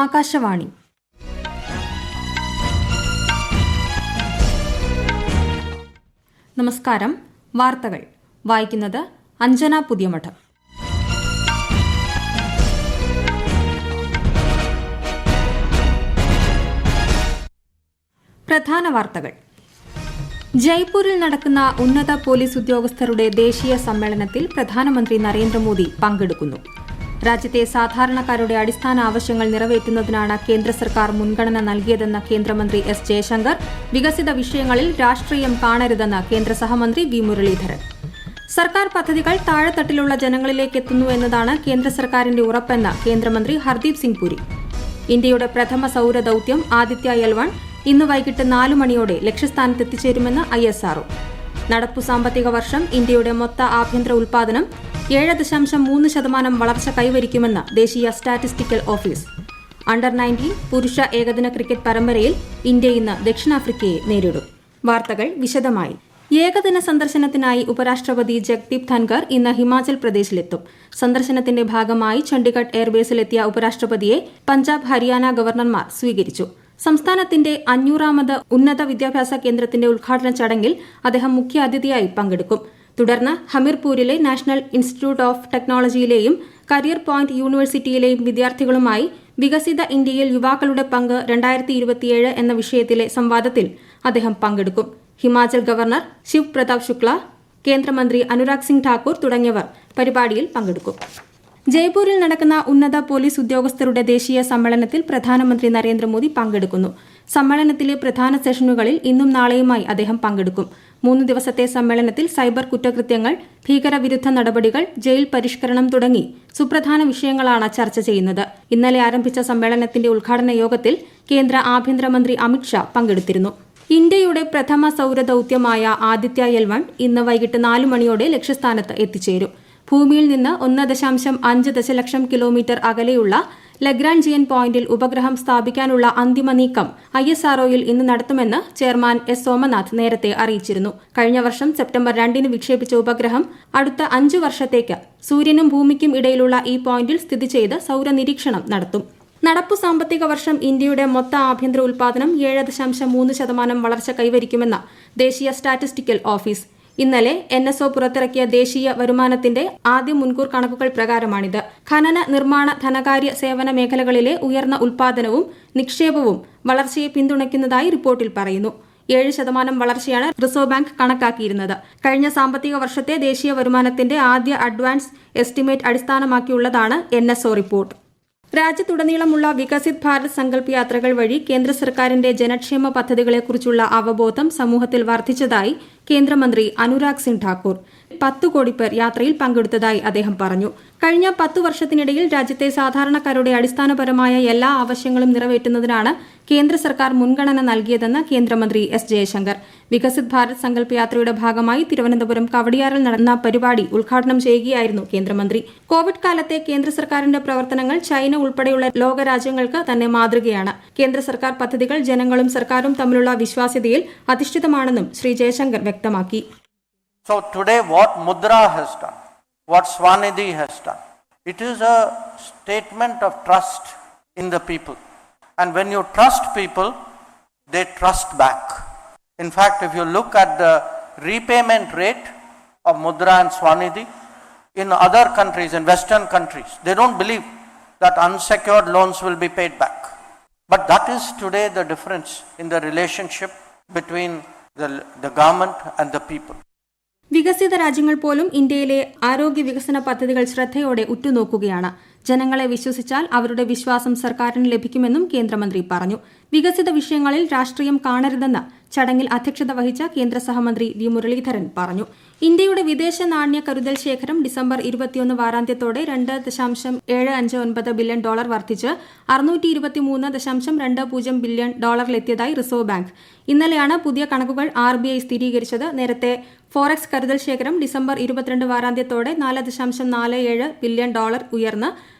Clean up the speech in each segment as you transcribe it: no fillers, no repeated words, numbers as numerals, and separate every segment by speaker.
Speaker 1: ആകാശവാണി. നമസ്കാരം. വാർത്തകൾ വായിക്കുന്നത് അഞ്ജന പുതിയമഠം. പ്രധാന വാർത്തകൾ. ജയ്പൂരിൽ നടക്കുന്ന ഉന്നത പോലീസ് ഉദ്യോഗസ്ഥരുടെ ദേശീയ സമ്മേളനത്തിൽ പ്രധാനമന്ത്രി നരേന്ദ്രമോദി പങ്കെടുക്കുന്നു. രാജ്യത്തെ സാധാരണക്കാരുടെ അടിസ്ഥാന ആവശ്യങ്ങൾ നിറവേറ്റുന്നതിനാണ് കേന്ദ്ര സർക്കാർ മുൻഗണന നൽകിയതെന്ന കേന്ദ്രമന്ത്രി എസ് ജയശങ്കർ. വികസിത വിഷയങ്ങളിൽ രാഷ്ട്രീയം കാണരുതെന്ന് കേന്ദ്ര സഹമന്ത്രി വി മുരളീധരൻ. സർക്കാർ പദ്ധതികൾ താഴെത്തട്ടിലുള്ള ജനങ്ങളിലേക്ക് എത്തുന്നു എന്നതാണ് കേന്ദ്ര സർക്കാരിന്റെ ഉറപ്പെന്ന് കേന്ദ്രമന്ത്രി ഹർദീപ് സിംഗ് പുരി. ഇന്ത്യയുടെ പ്രഥമ സൌര ദൌത്യം ആദിത്യ L1 ഇന്ന് വൈകിട്ട് 4 മണിയോടെ ലക്ഷ്യസ്ഥാനത്തെത്തിച്ചേരുമെന്ന് ISRO. നടപ്പു സാമ്പത്തിക വർഷം ഇന്ത്യയുടെ മൊത്ത ആഭ്യന്തര ഉൽപാദനം 7.3% വളർച്ച കൈവരിക്കുമെന്ന് ദേശീയ സ്റ്റാറ്റിസ്റ്റിക്കൽ ഓഫീസ്. അണ്ടർ-19 പുരുഷ ഏകദിന ക്രിക്കറ്റ് പരമ്പരയിൽ ഇന്ത്യ ഇന്ന് ദക്ഷിണാഫ്രിക്കയെ നേരിടും. വാർത്തകൾ വിശദമായി. ഏകദിന സന്ദർശനത്തിനായി ഉപരാഷ്ട്രപതി ജഗ്ദീപ് ധൻകർ ഇന്ന് ഹിമാചൽ പ്രദേശിലെത്തും. സന്ദർശനത്തിന്റെ ഭാഗമായി ചണ്ഡിഗഡ് എയർബേസിലെത്തിയ ഉപരാഷ്ട്രപതിയെ പഞ്ചാബ്, ഹരിയാന ഗവർണർമാർ സ്വീകരിച്ചു. സംസ്ഥാനത്തിന്റെ 500ാമത് ഉന്നത വിദ്യാഭ്യാസ കേന്ദ്രത്തിന്റെ ഉദ്ഘാടന ചടങ്ങിൽ അദ്ദേഹം മുഖ്യാതിഥിയായി പങ്കെടുക്കും. തുടർന്ന് ഹമീർപൂരിലെ നാഷണൽ ഇൻസ്റ്റിറ്റ്യൂട്ട് ഓഫ് ടെക്നോളജിയിലെയും കരിയർ പോയിന്റ് യൂണിവേഴ്സിറ്റിയിലെയും വിദ്യാർത്ഥികളുമായി വികസിത ഇന്ത്യയിൽ യുവാക്കളുടെ പങ്ക് 2027 എന്ന വിഷയത്തിലെ സംവാദത്തിൽ അദ്ദേഹം പങ്കെടുക്കും. ഹിമാചൽ ഗവർണർ ശിവ് പ്രതാപ് ശുക്ല, കേന്ദ്രമന്ത്രി അനുരാഗ് സിംഗ് ഠാക്കൂർ തുടങ്ങിയവർ പരിപാടിയിൽ പങ്കെടുക്കും. ജയ്പൂരിൽ നടക്കുന്ന ഉന്നത പോലീസ് ഉദ്യോഗസ്ഥരുടെ ദേശീയ സമ്മേളനത്തിൽ പ്രധാനമന്ത്രി നരേന്ദ്രമോദി പങ്കെടുക്കുന്നു. സമ്മേളനത്തിലെ പ്രധാന സെഷനുകളിൽ ഇന്നും നാളെയുമായി അദ്ദേഹം പങ്കെടുക്കും. 3 ദിവസത്തെ സമ്മേളനത്തിൽ സൈബർ കുറ്റകൃത്യങ്ങൾ, ഭീകരവിരുദ്ധ നടപടികൾ, ജയിൽ പരിഷ്കരണം തുടങ്ങി സുപ്രധാന വിഷയങ്ങളാണ് ചർച്ച ചെയ്യുന്നത്. ഇന്നലെ ആരംഭിച്ച സമ്മേളനത്തിന്റെ ഉദ്ഘാടന യോഗത്തിൽ കേന്ദ്ര ആഭ്യന്തരമന്ത്രി അമിത്ഷാ പങ്കെടുത്തിരുന്നു. ഇന്ത്യയുടെ പ്രഥമ സൌര ദൌത്യമായ ആദിത്യ L1 ഇന്ന് വൈകിട്ട് 4 മണിയോടെ ലക്ഷ്യസ്ഥാനത്ത് എത്തിച്ചേരും. ഭൂമിയിൽ നിന്ന് 1.5 ദശലക്ഷം കിലോമീറ്റർ അകലെയുള്ള ലഗ്രാൻജിയൻ പോയിന്റിൽ ഉപഗ്രഹം സ്ഥാപിക്കാനുള്ള അന്തിമ നീക്കം ISROയിൽ ഇന്ന് നടത്തുമെന്ന് ചെയർമാൻ എസ് സോമനാഥ് നേരത്തെ അറിയിച്ചിരുന്നു. കഴിഞ്ഞ വർഷം സെപ്റ്റംബർ 2 വിക്ഷേപിച്ച ഉപഗ്രഹം അടുത്ത 5 വർഷത്തേക്ക് സൂര്യനും ഭൂമിക്കും ഇടയിലുള്ള ഈ പോയിന്റിൽ സ്ഥിതി ചെയ്ത് സൌരനിരീക്ഷണം നടത്തും. നടപ്പു സാമ്പത്തിക വർഷം ഇന്ത്യയുടെ മൊത്ത ആഭ്യന്തര ഉൽപാദനം 7.3% വളർച്ച കൈവരിക്കുമെന്ന് ദേശീയ സ്റ്റാറ്റിസ്റ്റിക്കൽ ഓഫീസ്. ഇന്നലെ NSO പുറത്തിറക്കിയ ദേശീയ വരുമാനത്തിന്റെ ആദ്യ മുൻകൂർ കണക്കുകൾ പ്രകാരമാണിത്. ഖനന, നിർമ്മാണ, ധനകാര്യ, സേവന മേഖലകളിലെ ഉയർന്ന ഉൽപാദനവും നിക്ഷേപവും വളർച്ചയെ പിന്തുണയ്ക്കുന്നതായി റിപ്പോർട്ടിൽ പറയുന്നു. 7% വളർച്ചയാണ് റിസർവ് ബാങ്ക് കണക്കാക്കിയിരുന്നത്. കഴിഞ്ഞ സാമ്പത്തിക വർഷത്തെ ദേശീയ വരുമാനത്തിന്റെ ആദ്യ അഡ്വാൻസ് എസ്റ്റിമേറ്റ് അടിസ്ഥാനമാക്കിയുള്ളതാണ് NSO റിപ്പോർട്ട്. രാജ്യത്തുടനീളമുള്ള വികസിത് ഭാരത് സങ്കല്പ് യാത്രകൾ വഴി കേന്ദ്ര സർക്കാരിന്റെ ജനക്ഷേമ പദ്ധതികളെക്കുറിച്ചുള്ള അവബോധം സമൂഹത്തിൽ വർദ്ധിച്ചതായി കേന്ദ്രമന്ത്രി അനുരാഗ് സിംഗ് ഠാക്കൂർ. 10 കോടി പേർ യാത്രയിൽ പങ്കെടുത്തതായി അദ്ദേഹം പറഞ്ഞു. കഴിഞ്ഞ 10 വർഷത്തിനിടയിൽ രാജ്യത്തെ സാധാരണക്കാരുടെ അടിസ്ഥാനപരമായ എല്ലാ ആവശ്യങ്ങളും നിറവേറ്റുന്നതിനാണ് കേന്ദ്ര സർക്കാർ മുൻഗണന നൽകിയതെന്ന് കേന്ദ്രമന്ത്രി എസ് ജയശങ്കർ. വികസിത് ഭാരത് സങ്കല്പ് യാത്രയുടെ ഭാഗമായി തിരുവനന്തപുരം കവടിയാറിൽ നടന്ന പരിപാടി ഉദ്ഘാടനം ചെയ്യുകയായിരുന്നു കേന്ദ്രമന്ത്രി. കോവിഡ് കാലത്തെ കേന്ദ്ര സർക്കാരിന്റെ പ്രവർത്തനങ്ങൾ ചൈന ഉൾപ്പെടെയുള്ള ലോകരാജ്യങ്ങൾക്ക് തന്നെ മാതൃകയാണ്. കേന്ദ്ര സർക്കാർ പദ്ധതികൾ ജനങ്ങളും സർക്കാരും തമ്മിലുള്ള വിശ്വാസ്യതയിൽ അധിഷ്ഠിതമാണെന്നും ശ്രീ ജയശങ്കർ വ്യക്തമാക്കി.
Speaker 2: So today what Mudra has done, what Swanidhi has done, it is a statement of trust in the people. And when you trust people, they trust back. In fact, if you look at the repayment rate of Mudra and Swanidhi in other countries, in Western countries, they don't believe that unsecured loans will be paid back. But that is today the difference in the relationship between the government and the people.
Speaker 1: വികസിത രാജ്യങ്ങൾ പോലും ഇന്ത്യയിലെ ആരോഗ്യ വികസന പദ്ധതികൾ ശ്രദ്ധയോടെ ഉറ്റുനോക്കുകയാണ്. ജനങ്ങളെ വിശ്വസിച്ചാൽ അവരുടെ വിശ്വാസം സർക്കാരിന് ലഭിക്കുമെന്നും കേന്ദ്രമന്ത്രി പറഞ്ഞു. വികസിത വിഷയങ്ങളിൽ രാഷ്ട്രീയം കാണരുതെന്ന് ചടങ്ങിൽ അധ്യക്ഷത വഹിച്ച കേന്ദ്ര സഹമന്ത്രി വി മുരളീധരൻ പറഞ്ഞു. ഇന്ത്യയുടെ വിദേശ നാണ്യ കരുതൽ ശേഖരം ഡിസംബർ 21 വാരാന്ത്യത്തോടെ $2.759 ബില്യൺ വർദ്ധിച്ച് $623.20 ബില്യൺ റിസർവ് ബാങ്ക്. ഇന്നലെയാണ് പുതിയ കണക്കുകൾ RBI സ്ഥിരീകരിച്ചത്. നേരത്തെ ഫോറക്സ് കരുതൽ ശേഖരം ഡിസംബർ 22 വാരാന്ത്യത്തോടെ $4.47 ബില്യൺ ഉയർന്ന്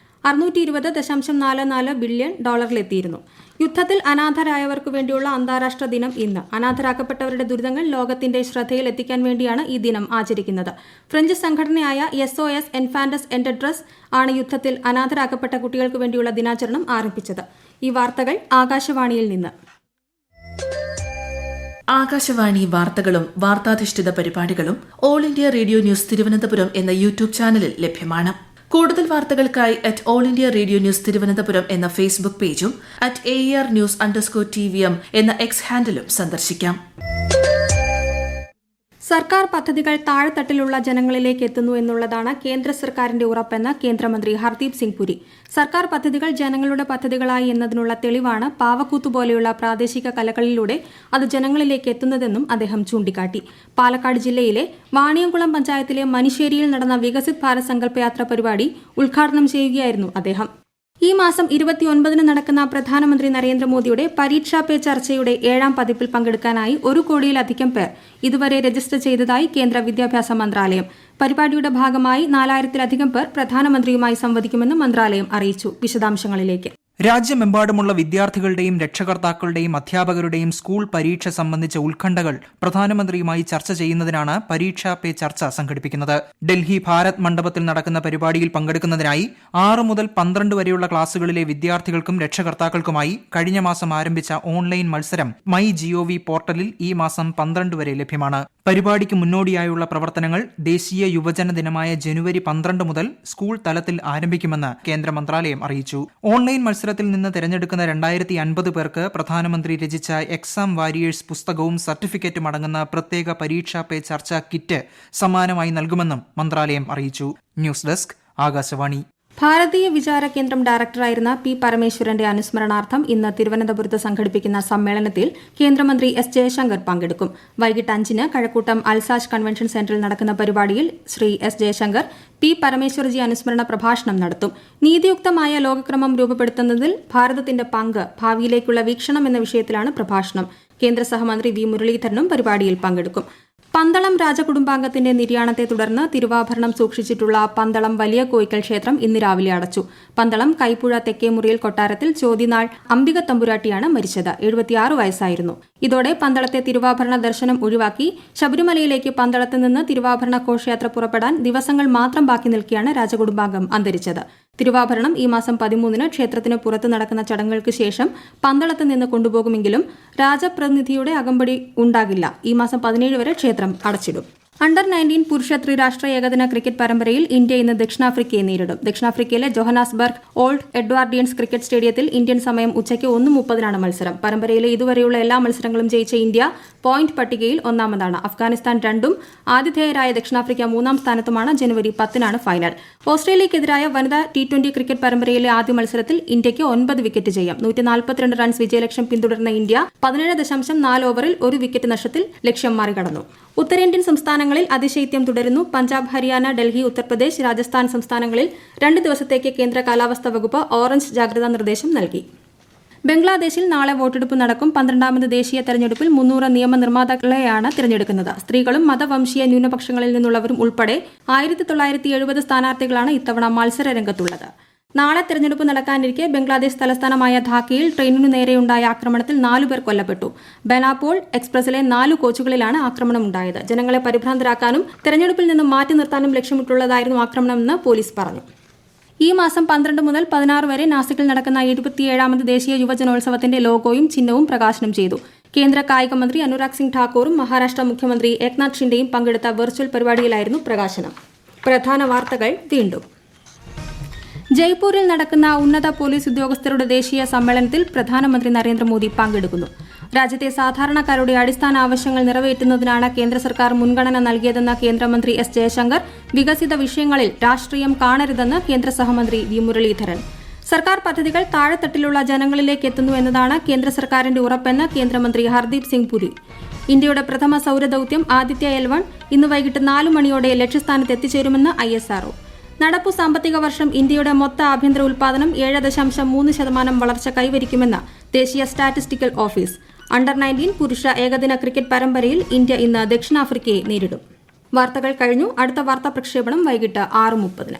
Speaker 1: $620.44 ബില്യൺ ഡോളറിലെത്തിയിരുന്നു. യുദ്ധത്തിൽ അനാഥരായവർക്കു വേണ്ടിയുള്ള അന്താരാഷ്ട്ര ദിനം ഇന്ന്. അനാഥരാക്കപ്പെട്ടവരുടെ ദുരിതങ്ങൾ ലോകത്തിന്റെ ശ്രദ്ധയിൽ എത്തിക്കാൻ വേണ്ടിയാണ് ഈ ദിനം ആചരിക്കുന്നത്. ഫ്രഞ്ച് സംഘടനയായ SOS എൻഫാന്റസ് എൻഡഡ്രസ് ആണ് യുദ്ധത്തിൽ അനാഥരാക്കപ്പെട്ട കുട്ടികൾക്ക് വേണ്ടിയുള്ള ദിനാചരണം ആരംഭിച്ചത്. ഈ വാർത്തകൾ ആകാശവാണിയിൽ നിന്ന്.
Speaker 3: ആകാശവാണി വാർത്തകളും വാർത്താധിഷ്ഠിത പരിപാടികളും all India radio news Thiruvananthapuram എന്ന യൂട്യൂബ് ചാനലിൽ ലഭ്യമാണ്. കൂടുതൽ വാർത്തകൾക്കായി @All India Radio News Thiruvananthapuram എന്ന ഫേസ്ബുക്ക് പേജും @ARnews_TVM എന്ന എക്സ് ഹാൻഡിലും സന്ദർശിക്കാം.
Speaker 1: സർക്കാർ പദ്ധതികൾ താഴെത്തട്ടിലുള്ള ജനങ്ങളിലേക്ക് എത്തുന്നു എന്നുള്ളതാണ് കേന്ദ്ര സർക്കാരിന്റെ ഉറപ്പെന്ന് കേന്ദ്രമന്ത്രി ഹർദീപ് സിംഗ് പുരി. സർക്കാർ പദ്ധതികൾ ജനങ്ങളുടെ പദ്ധതികളായി എന്നതിനുള്ള തെളിവാണ് പാവക്കൂത്ത് പോലെയുള്ള പ്രാദേശിക കലകളിലൂടെ അത് ജനങ്ങളിലേക്ക് എത്തുന്നതെന്നും അദ്ദേഹം ചൂണ്ടിക്കാട്ടി. പാലക്കാട് ജില്ലയിലെ വാണിയംകുളം പഞ്ചായത്തിലെ മനിശ്ശേരിയിൽ നടന്ന വികസിത് ഭാരത് സങ്കല്പ യാത്ര പരിപാടി ഉദ്ഘാടനം ചെയ്യുകയായിരുന്നു അദ്ദേഹം. ഈ മാസം 29 നടക്കുന്ന പ്രധാനമന്ത്രി നരേന്ദ്രമോദിയുടെ പരീക്ഷാ പേ ചർച്ചയുടെ 7ാം പതിപ്പിൽ പങ്കെടുക്കാനായി 1 കോടിയിലധികം പേർ ഇതുവരെ രജിസ്റ്റർ ചെയ്തതായി കേന്ദ്ര വിദ്യാഭ്യാസ മന്ത്രാലയം. പരിപാടിയുടെ ഭാഗമായി 4000-ലധികം പേർ പ്രധാനമന്ത്രിയുമായി സംവദിക്കുമെന്ന് മന്ത്രാലയം അറിയിച്ചു. വിശദാംശങ്ങളിലേക്ക്.
Speaker 4: രാജ്യമെമ്പാടുമുള്ള വിദ്യാർത്ഥികളുടെയും രക്ഷകർത്താക്കളുടെയും അധ്യാപകരുടെയും സ്കൂൾ പരീക്ഷ സംബന്ധിച്ച ഉത്കണ്ഠകൾ പ്രധാനമന്ത്രിയുമായി ചർച്ച ചെയ്യുന്നതിനാണ് പരീക്ഷാ പേ ചർച്ച സംഘടിപ്പിക്കുന്നത്. ഡൽഹി ഭാരത് മണ്ഡപത്തിൽ നടക്കുന്ന പരിപാടിയിൽ പങ്കെടുക്കുന്നതിനായി 6 മുതൽ 12 വരെയുള്ള ക്ലാസുകളിലെ വിദ്യാർത്ഥികൾക്കും രക്ഷകർത്താക്കൾക്കുമായി കഴിഞ്ഞ മാസം ആരംഭിച്ച ഓൺലൈൻ മത്സരം MyGov പോർട്ടലിൽ ഈ മാസം 12 വരെ ലഭ്യമാണ്. പരിപാടിക്ക് മുന്നോടിയായുള്ള പ്രവർത്തനങ്ങൾ ദേശീയ യുവജന ദിനമായ ജനുവരി 12 മുതൽ സ്കൂൾ തലത്തിൽ ആരംഭിക്കുമെന്ന് കേന്ദ്ര മന്ത്രാലയം അറിയിച്ചു. ഓൺലൈൻ മത്സരത്തിൽ നിന്ന് തെരഞ്ഞെടുക്കുന്ന 2050 പേർക്ക് പ്രധാനമന്ത്രി രചിച്ച എക്സാം വാരിയേഴ്സ് പുസ്തകവും സർട്ടിഫിക്കറ്റും അടങ്ങുന്ന പ്രത്യേക പരീക്ഷാ പേ ചർച്ച കിറ്റ് സമ്മാനമായി നൽകുമെന്നും മന്ത്രാലയം അറിയിച്ചു. News desk Akashvani.
Speaker 1: ഭാരതീയ വിചാര കേന്ദ്രം ഡയറക്ടറായിരുന്ന P. പരമേശ്വരന്റെ അനുസ്മരണാർത്ഥം ഇന്ന് തിരുവനന്തപുരത്ത് സംഘടിപ്പിക്കുന്ന സമ്മേളനത്തിൽ കേന്ദ്രമന്ത്രി S. ജയശങ്കർ പങ്കെടുക്കും. വൈകിട്ട് 5-ന് കഴക്കൂട്ടം അൽസാജ് കൺവെൻഷൻ സെന്ററിൽ നടക്കുന്ന പരിപാടിയിൽ ശ്രീ S. ജയശങ്കർ P. പരമേശ്വർജി അനുസ്മരണ പ്രഭാഷണം നടത്തും. നീതിയുക്തമായ ലോകക്രമം രൂപപ്പെടുത്തുന്നതിൽ ഭാരതത്തിന്റെ പങ്ക്, ഭാവിയിലേക്കുള്ള വീക്ഷണം എന്ന വിഷയത്തിലാണ് പ്രഭാഷണം. കേന്ദ്ര സഹമന്ത്രി V. മുരളീധരനും പരിപാടിയിൽ പങ്കെടുക്കും. പന്തളം രാജകുടുംബാംഗത്തിന്റെ നിര്യാണത്തെ തുടർന്ന് തിരുവാഭരണം സൂക്ഷിച്ചിട്ടുള്ള പന്തളം വലിയ കോയിക്കൽ ക്ഷേത്രം ഇന്ന് രാവിലെ അടച്ചു. പന്തളം കൈപ്പുഴ തെക്കേമുറിയിൽ കൊട്ടാരത്തിൽ ചോതിനാൾ അംബിക തമ്പുരാട്ടിയാണ് മരിച്ചത്. 76 വയസ്സായിരുന്നു. ഇതോടെ പന്തളത്തെ തിരുവാഭരണ ദർശനം ഒഴിവാക്കി ശബരിമലയിലേക്ക് പന്തളത്ത് നിന്ന് തിരുവാഭരണ ഘോഷയാത്ര പുറപ്പെടാൻ ദിവസങ്ങൾ മാത്രം ബാക്കി നിൽക്കെയാണ് രാജകുടുംബാംഗം അന്തരിച്ചത്. തിരുവാഭരണം ഈ മാസം 13-ന് ക്ഷേത്രത്തിന് പുറത്ത് നടക്കുന്ന ചടങ്ങുകൾക്ക് ശേഷം പന്തളത്ത് നിന്ന് കൊണ്ടുപോകുമെങ്കിലും രാജപ്രതിനിധിയുടെ അകമ്പടി ഉണ്ടാകില്ല. ഈ മാസം 17 വരെ ക്ഷേത്രം അടച്ചിടും. അണ്ടർ-19 പുരുഷ ത്രിരാഷ്ട്ര ഏകദിന ക്രിക്കറ്റ് പരമ്പരയിൽ ഇന്ത്യ ഇന്ന് ദക്ഷിണാഫ്രിക്കയെ നേരിടും. ദക്ഷിണാഫ്രിക്കയിലെ ജോഹനാസ്ബർഗ് ഓൾഡ് എഡ്വാർഡിയൻസ് ക്രിക്കറ്റ് സ്റ്റേഡിയത്തിൽ ഇന്ത്യൻ സമയം ഉച്ചയ്ക്ക് 1:30-നാണ് മത്സരം. പരമ്പരയിലെ ഇതുവരെയുള്ള എല്ലാ മത്സരങ്ങളും ജയിച്ച ഇന്ത്യ പോയിന്റ് പട്ടികയിൽ ഒന്നാമതാണ്. അഫ്ഗാനിസ്ഥാൻ 2-ഉം ആതിഥേയരായ ദക്ഷിണാഫ്രിക്ക 3-ാം സ്ഥാനത്തുമാണ്. ജനുവരി 10-നാണ് ഫൈനൽ. ഓസ്ട്രേലിയക്കെതിരായ വനിതാ T20 ക്രിക്കറ്റ് പരമ്പരയിലെ ആദ്യ മത്സരത്തിൽ ഇന്ത്യയ്ക്ക് 9 വിക്കറ്റ് ജയം. 142 റൺസ് വിജയലക്ഷ്യം പിന്തുടർന്ന ഇന്ത്യ 17.4 ഓവറിൽ 1 വിക്കറ്റ് നഷ്ടത്തിൽ ലക്ഷ്യം മറികടന്നു. ഉത്തരേന്ത്യൻ സംസ്ഥാനങ്ങളിൽ അതിശൈത്യം തുടരുന്നു. പഞ്ചാബ്, ഹരിയാന, ഡൽഹി, ഉത്തർപ്രദേശ്, രാജസ്ഥാൻ സംസ്ഥാനങ്ങളിൽ 2 ദിവസത്തേക്ക് കേന്ദ്ര കാലാവസ്ഥാ വകുപ്പ് ഓറഞ്ച് ജാഗ്രതാ നിർദ്ദേശം നൽകി. ബംഗ്ലാദേശിൽ നാളെ വോട്ടെടുപ്പ് നടക്കും. 12ാമത് ദേശീയ തെരഞ്ഞെടുപ്പിൽ 300 നിയമനിർമ്മാതാക്കളെയാണ് തിരഞ്ഞെടുക്കുന്നത്. സ്ത്രീകളും മതവംശീയ ന്യൂനപക്ഷങ്ങളിൽ നിന്നുള്ളവരും ഉൾപ്പെടെ 1970 സ്ഥാനാർത്ഥികളാണ് ഇത്തവണ മത്സര രംഗത്തുള്ളത്. നാളെ തെരഞ്ഞെടുപ്പ് നടക്കാനിരിക്കെ ബംഗ്ലാദേശ് തലസ്ഥാനമായ ധാക്കയിൽ ട്രെയിനിനു നേരെയുണ്ടായ ആക്രമണത്തിൽ 4 പേർ കൊല്ലപ്പെട്ടു. ബനാപോൾ എക്സ്പ്രസിലെ 4 കോച്ചുകളിലാണ് ആക്രമണമുണ്ടായത്. ജനങ്ങളെ പരിഭ്രാന്തരാക്കാനും തെരഞ്ഞെടുപ്പിൽ നിന്നും മാറ്റി നിർത്താനും ലക്ഷ്യമിട്ടുള്ളതായിരുന്നു ആക്രമണമെന്ന് പോലീസ് പറഞ്ഞു. ഈ മാസം 12 മുതൽ 16 വരെ നാസിക്കിൽ നടക്കുന്ന 77ാമത് ദേശീയ യുവജനോത്സവത്തിന്റെ ലോഗോയും ചിഹ്നവും പ്രകാശനം ചെയ്തു. കേന്ദ്ര കായിക മന്ത്രി അനുരാഗ് സിംഗ് ഠാക്കൂറും മഹാരാഷ്ട്ര മുഖ്യമന്ത്രി ഏക്നാഥ് ഷിൻഡെയും പങ്കെടുത്ത വെർച്വൽ പരിപാടിയിലായിരുന്നു പ്രകാശനം. പ്രധാന വാർത്തകൾ വീണ്ടും. ജയ്പൂരിൽ നടക്കുന്ന ഉന്നത പോലീസ് ഉദ്യോഗസ്ഥരുടെ ദേശീയ സമ്മേളനത്തിൽ പ്രധാനമന്ത്രി നരേന്ദ്രമോദി പങ്കെടുക്കുന്നു. രാജ്യത്തെ സാധാരണക്കാരുടെ അടിസ്ഥാന ആവശ്യങ്ങൾ നിറവേറ്റുന്നതിനാണ് കേന്ദ്ര സർക്കാർ മുൻഗണന നൽകിയതെന്ന കേന്ദ്രമന്ത്രി S. ജയശങ്കർ. വികസിത വിഷയങ്ങളിൽ രാഷ്ട്രീയം കാണരുതെന്ന് കേന്ദ്ര സഹമന്ത്രി V. മുരളീധരൻ. സർക്കാർ പദ്ധതികൾ താഴെത്തട്ടിലുള്ള ജനങ്ങളിലേക്ക് എത്തുന്നു എന്നതാണ് കേന്ദ്ര സർക്കാരിന്റെ ഉറപ്പെന്ന് കേന്ദ്രമന്ത്രി ഹർദീപ് സിംഗ് പുരി. ഇന്ത്യയുടെ പ്രഥമ സൌരദൌത്യം ആദിത്യ L1 ഇന്ന് വൈകിട്ട് 4 മണിയോടെ ലക്ഷ്യസ്ഥാനത്ത് എത്തിച്ചേരുമെന്ന് ISRO. നടപ്പു സാമ്പത്തിക വർഷം ഇന്ത്യയുടെ മൊത്ത ആഭ്യന്തര ഉൽപാദനം 7.3% വളർച്ച കൈവരിക്കുമെന്ന് ദേശീയ സ്റ്റാറ്റിസ്റ്റിക്കൽ ഓഫീസ്. അണ്ടർ-19 പുരുഷ ഏകദിന ക്രിക്കറ്റ് പരമ്പരയിൽ ഇന്ത്യ ഇന്ന് ദക്ഷിണാഫ്രിക്കയെ നേരിടും. വാർത്തകൾ കഴിഞ്ഞു. അടുത്ത വാർത്താ പ്രക്ഷേപണം വൈകിട്ട് 6:30.